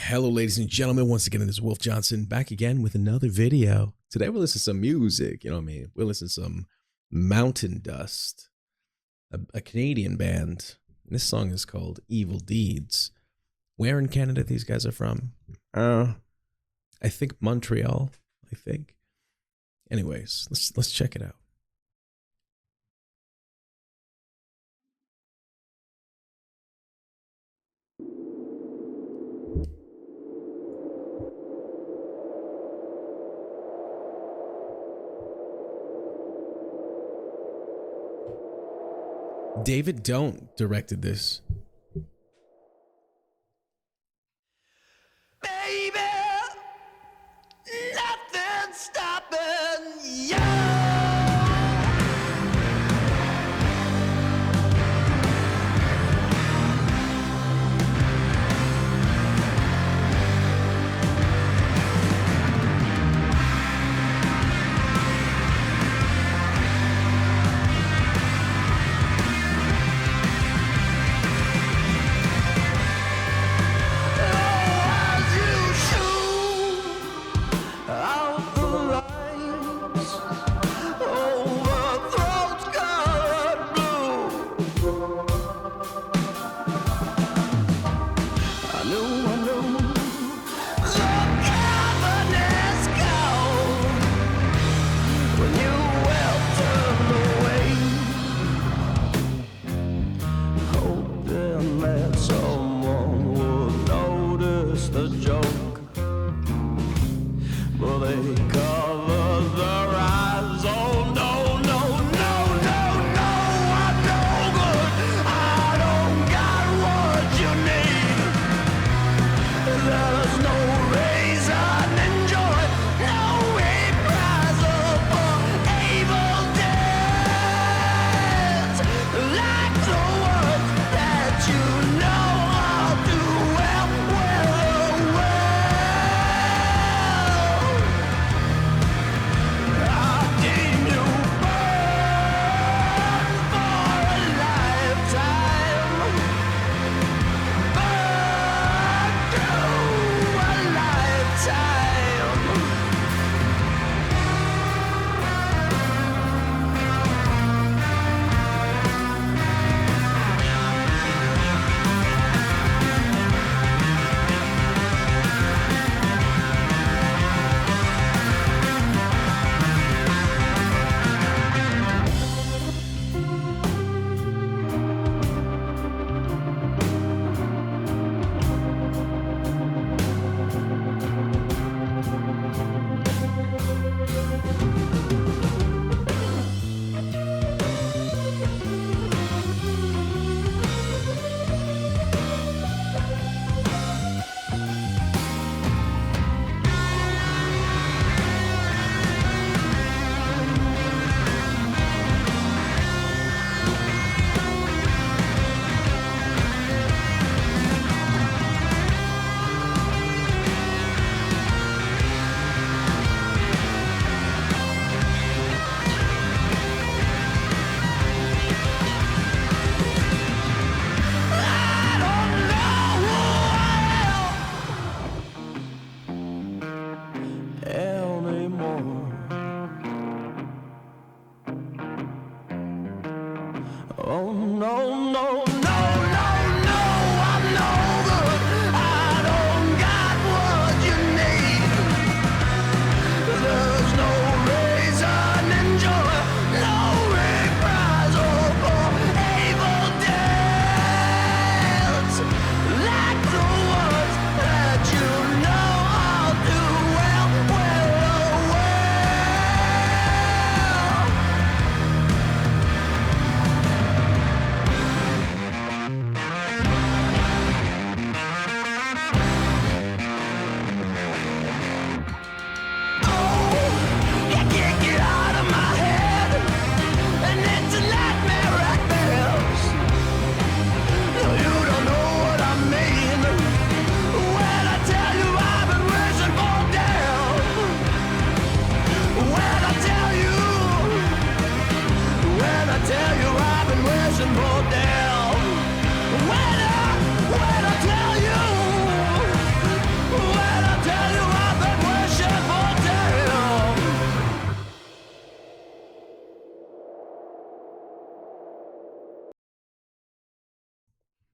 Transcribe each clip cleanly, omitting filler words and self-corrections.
Hello, ladies and gentlemen. Once again, it is Wolf Johnson back again with another video. Today, we'll listen to some music. You know what I mean? We'll listen to some Mountain Dust, a Canadian band. This song is called Evil Deeds. Where in Canada these guys are from? I think Montreal. I think. Anyways, let's check it out. David Don't directed this. Baby, nothing's stopping you.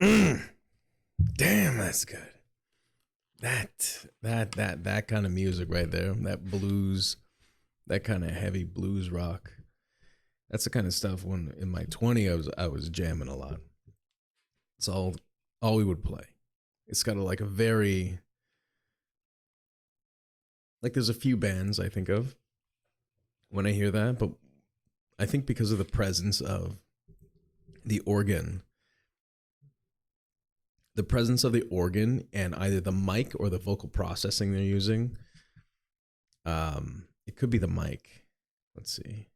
Damn, that's good. That kind of music right there, that blues, that kind of heavy blues rock. That's the kind of stuff when in my 20s I was jamming a lot. It's all we would play. It's got like a very, like there's a few bands I think of when I hear that, but I think because of the presence of the organ, and either the mic or the vocal processing they're using. It could be the mic. Let's see.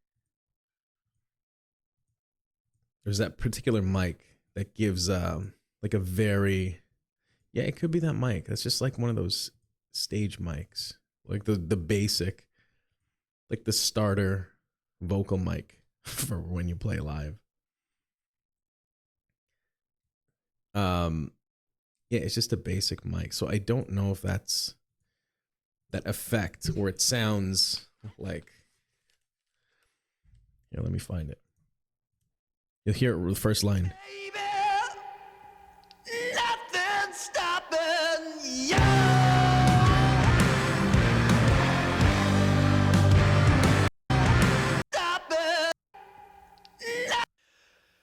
There's that particular mic that gives like a very, yeah, it could be that mic. That's just like one of those stage mics, like the basic, like the starter vocal mic for when you play live. Yeah, it's just a basic mic. So I don't know if that's that effect where it sounds like, yeah, let me find it. You'll hear it the first line. Baby, nothing's stopping you. Stopping,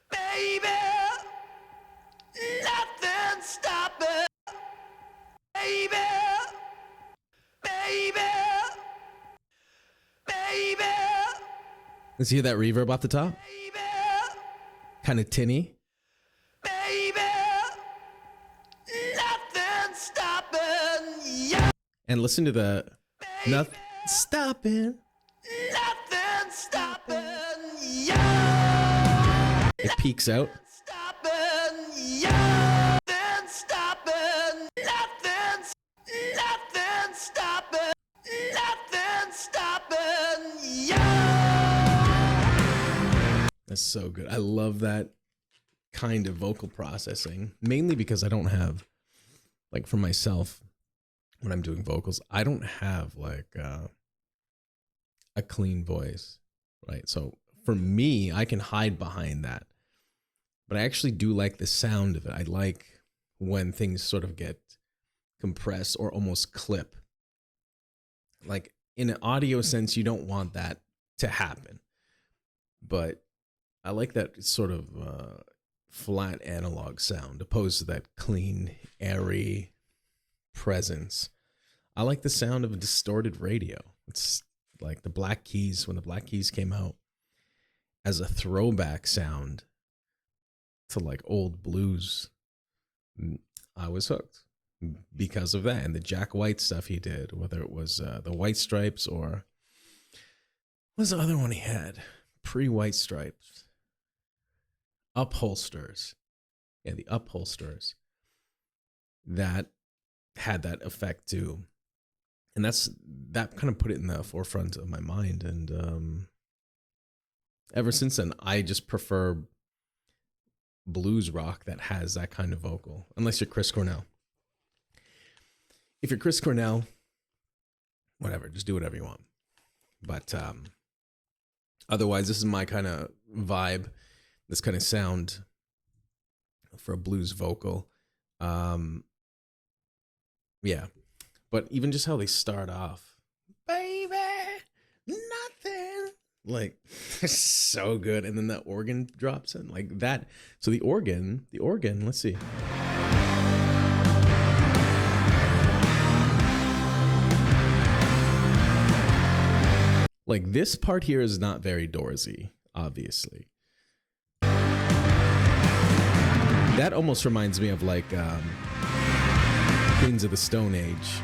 baby, nothing's stopping, baby, baby, baby, Let's hear that reverb off the top. baby. Kind of tinny. Baby, nothing's stopping you. And listen to the nothing stopping. Nothing's stopping you. It peaks out. Stopping you. Nothing's stopping. Nothing's stopping. Nothing's stopping you. That's so good. I love that kind of vocal processing, mainly because I don't have, like for myself, when I'm doing vocals, I don't have like a clean voice, right? So for me, I can hide behind that. But I actually do like the sound of it. I like when things sort of get compressed or almost clip. Like in an audio sense, you don't want that to happen. But I like that sort of flat analog sound opposed to that clean, airy presence. I like the sound of a distorted radio. It's like the Black Keys, when the Black Keys came out as a throwback sound to like old blues. I was hooked because of that and the Jack White stuff he did, whether it was the White Stripes or what was the other one he had? Pre-White Stripes. Upholsters. Yeah, the Upholsters. That had that effect too. And that kind of put it in the forefront of my mind. And ever since then, I just prefer blues rock that has that kind of vocal. Unless you're Chris Cornell. If you're Chris Cornell, whatever, just do whatever you want. But otherwise, this is my kind of vibe. This kind of sound for a blues vocal. Yeah. But even just how they start off. Baby, nothing. Like, so good. And then that organ drops in like that. So the organ, let's see. Like this part here is not very Doorsy, obviously. That almost reminds me of like Queens of the Stone Age.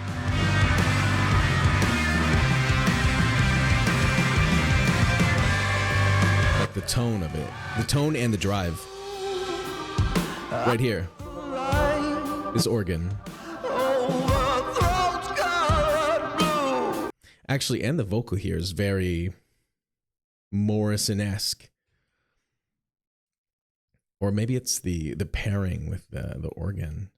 Like the tone of it. The tone and the drive. Right here. This organ. Actually, and the vocal here is very Morrison-esque. Or maybe it's the pairing with the organ.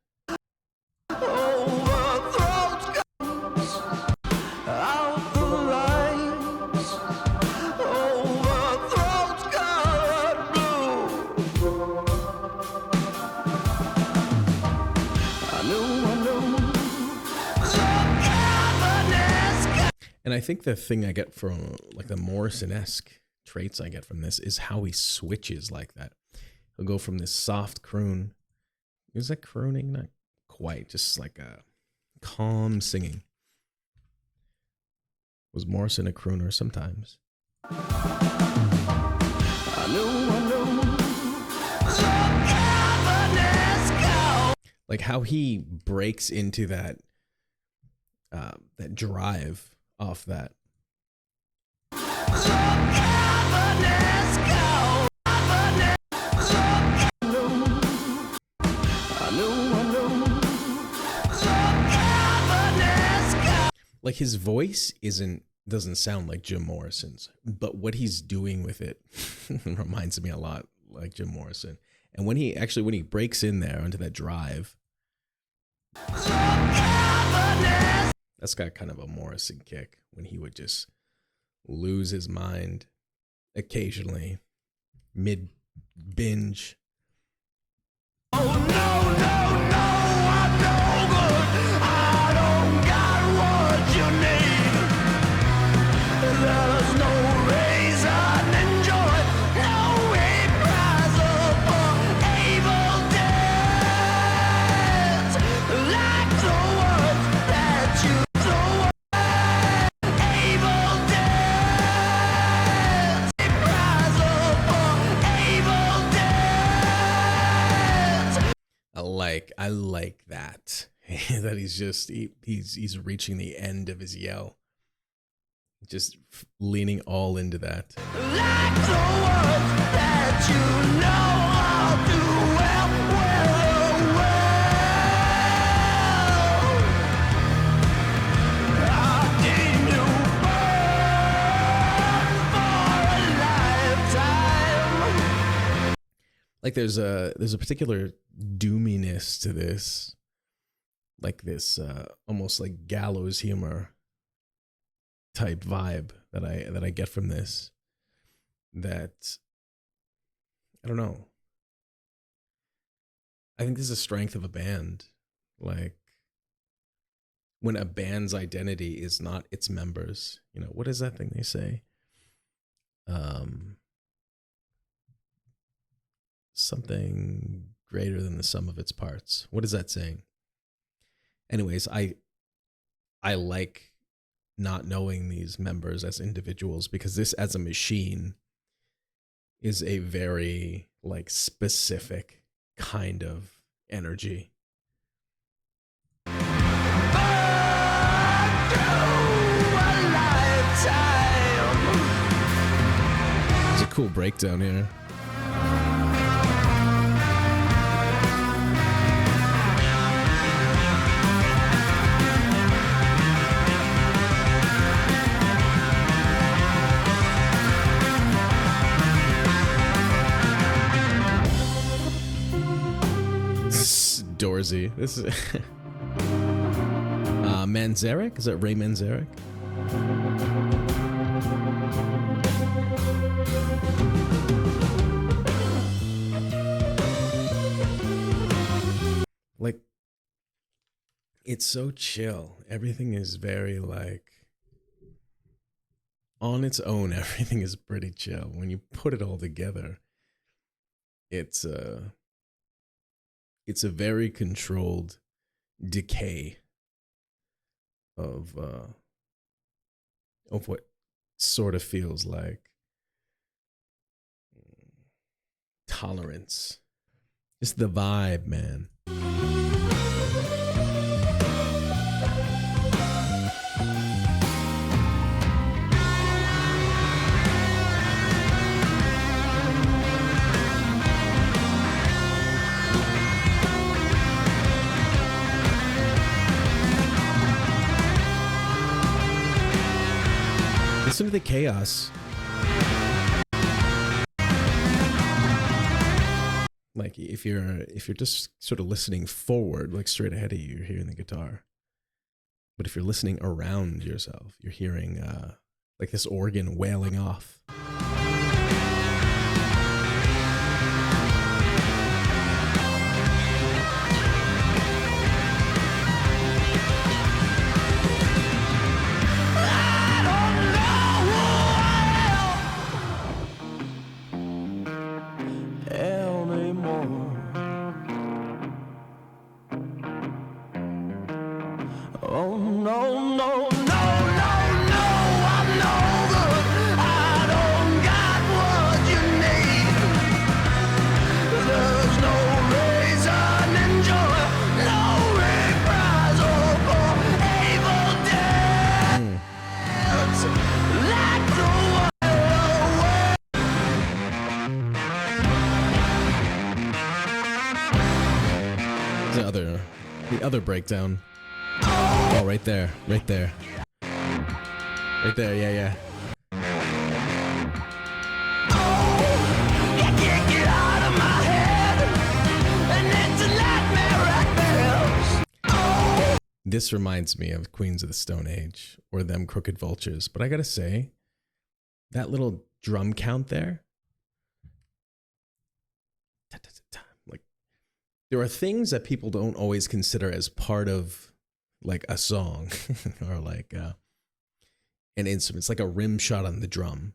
And I think the thing I get from like the Morrison-esque traits I get from this is how he switches like that. He'll go from this soft croon. Is that crooning? Not quite, just like a calm singing. Was Morrison a crooner sometimes? I know. Like how he breaks into that that drive off that. Like his voice doesn't sound like Jim Morrison's, but what he's doing with it reminds me a lot like Jim Morrison. And when he breaks in there onto that drive, that's got kind of a Morrison kick when he would just lose his mind occasionally mid binge. Oh no, I'm no good. I don't got what you need. There's no reason in joy, no reprisal for evil deeds. Like the words that you throw away. Evil deeds. Reprisal for evil deeds. I like that. That he's reaching the end of his yell. Just leaning all into that. Like the words that you know all too well, I've seen you burn for a lifetime. Like there's a particular doominess to this, like this almost like gallows humor type vibe that I get from this, that I don't know. I think this is a strength of a band. Like when a band's identity is not its members, you know, what is that thing they say? Something greater than the sum of its parts. What is that saying? Anyways, I like not knowing these members as individuals, because this as a machine is a very like specific kind of energy. Burn through a lifetime. There's a cool breakdown here. Doorsy. This is Manzarek? Is that Ray Manzarek? Like, it's so chill. Everything is very like on its own. Everything is pretty chill. When you put it all together, it's a very controlled decay of what sort of feels like tolerance. Just the vibe, man. Listen to the chaos. Like if you're just sort of listening forward, like straight ahead of you, you're hearing the guitar. But if you're listening around yourself, you're hearing like this organ wailing off. Oh no, no, no, no, no, I'm no good. I don't got what you need. There's no reason and joy, no reprisal for evil deeds. Like the wild The other breakdown. Oh, right there. Right there. Right there, yeah. you can't get out of my head, and it's a nightmare at best. This reminds me of Queens of the Stone Age or them Crooked Vultures. But I gotta say, that little drum count there, like, there are things that people don't always consider as part of like a song or like an instrument. It's like a rim shot on the drum.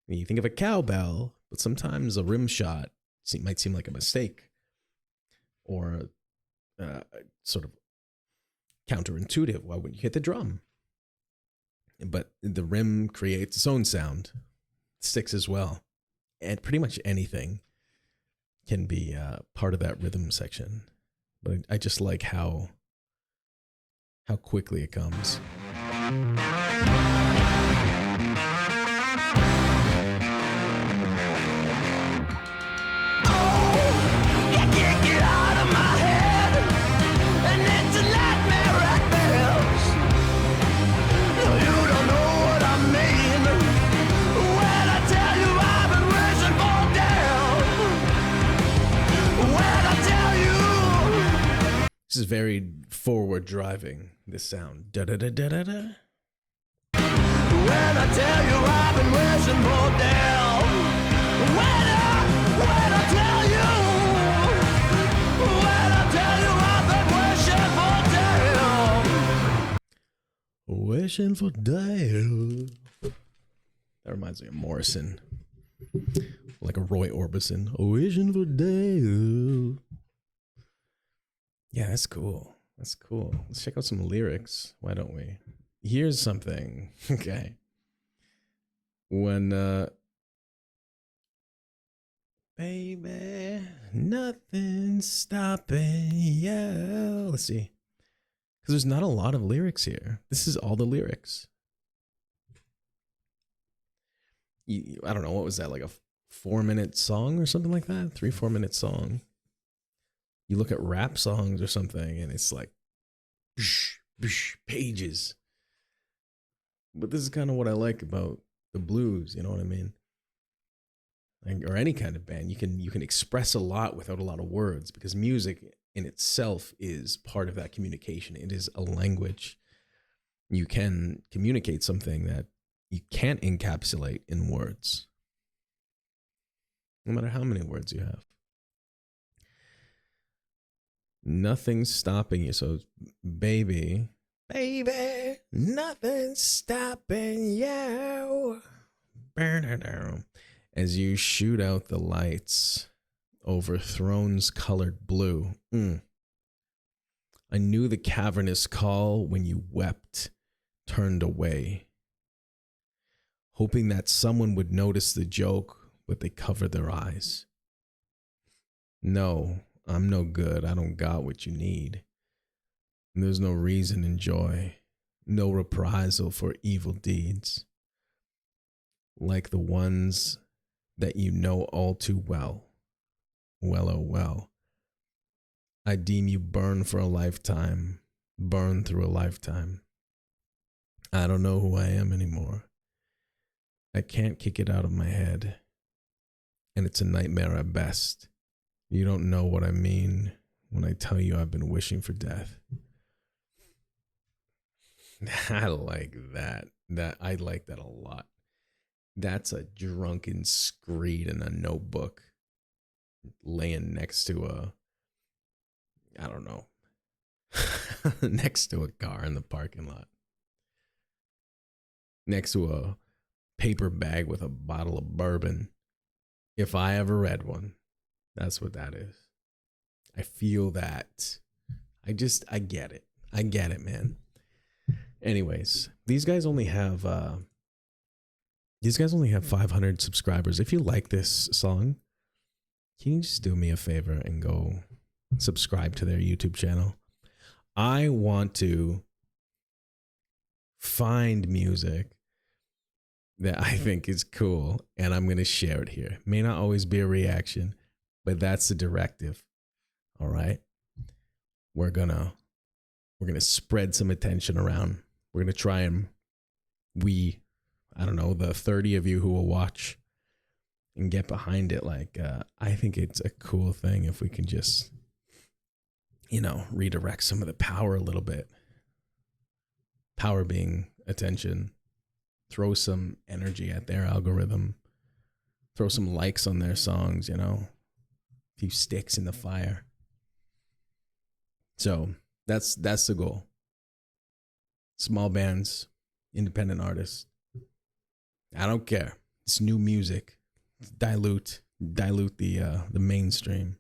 And you think of a cowbell, but sometimes a rim shot might seem like a mistake or sort of counterintuitive. Why wouldn't you hit the drum? But the rim creates its own sound, sticks as well, and pretty much anything can be part of that rhythm section. But I just like how quickly it comes. You can't get out of my head, and it's a nightmare at best. No, you don't know what I mean when I tell you I've been wishing for death. When I tell you This is very forward driving, this sound. Da da da da da da. when I tell you I've been wishing for death. When I tell you I've been wishing for death. Wishing for death. That reminds me of Morrison. Like a Roy Orbison. Wishing for death. Yeah, that's cool. That's cool. Let's check out some lyrics. Why don't we? Here's something. Okay. When baby, nothing's stopping you. Let's see. Because there's not a lot of lyrics here. This is all the lyrics. I don't know, what was that, like a 4-minute song or something like that? 3-4 minute song. You look at rap songs or something and it's like pages. But this is kind of what I like about the blues, you know what I mean? Or any kind of band. You can express a lot without a lot of words, because music in itself is part of that communication. It is a language. You can communicate something that you can't encapsulate in words, no matter how many words you have. Nothing's stopping you. So, baby, nothing's stopping you. As you shoot out the lights over thrones colored blue. I knew the cavernous call when you wept, turned away, hoping that someone would notice the joke, but they covered their eyes. No, I'm no good. I don't got what you need. And there's no reason in joy, no reprisal for evil deeds, like the ones that you know all too well. Well, oh well. I deem you burn for a lifetime, burn through a lifetime. I don't know who I am anymore. I can't kick it out of my head, and it's a nightmare at best. You don't know what I mean when I tell you I've been wishing for death. I like that. I like that a lot. That's a drunken screed in a notebook laying next to a, I don't know, next to a car in the parking lot. Next to a paper bag with a bottle of bourbon. If I ever read one, that's what that is. I feel that. I get it. I get it, man. Anyways, these guys only have 500 subscribers. If you like this song, can you just do me a favor and go subscribe to their YouTube channel? I want to find music that I think is cool, and I'm going to share it here. May not always be a reaction, but that's the directive. All right? We're going to spread some attention around. We're going to try and I don't know, the 30 of you who will watch and get behind it. Like, I think it's a cool thing if we can just, redirect some of the power a little bit. Power being attention. Throw some energy at their algorithm. Throw some likes on their songs, a few sticks in the fire. So that's the goal. Small bands, independent artists. I don't care. It's new music. Dilute the mainstream.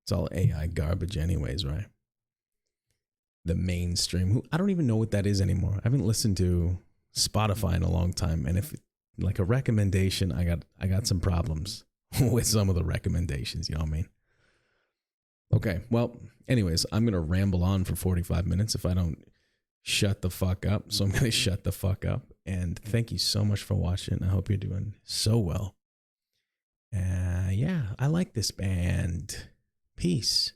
It's all AI garbage anyways, right? The mainstream. I don't even know what that is anymore. I haven't listened to Spotify in a long time, and if like a recommendation, I got some problems with some of the recommendations, you know what I mean? Okay, well, anyways, I'm going to ramble on for 45 minutes if I don't shut the fuck up. So I'm going to shut the fuck up. And thank you so much for watching. I hope you're doing so well. Yeah, I like this band. Peace.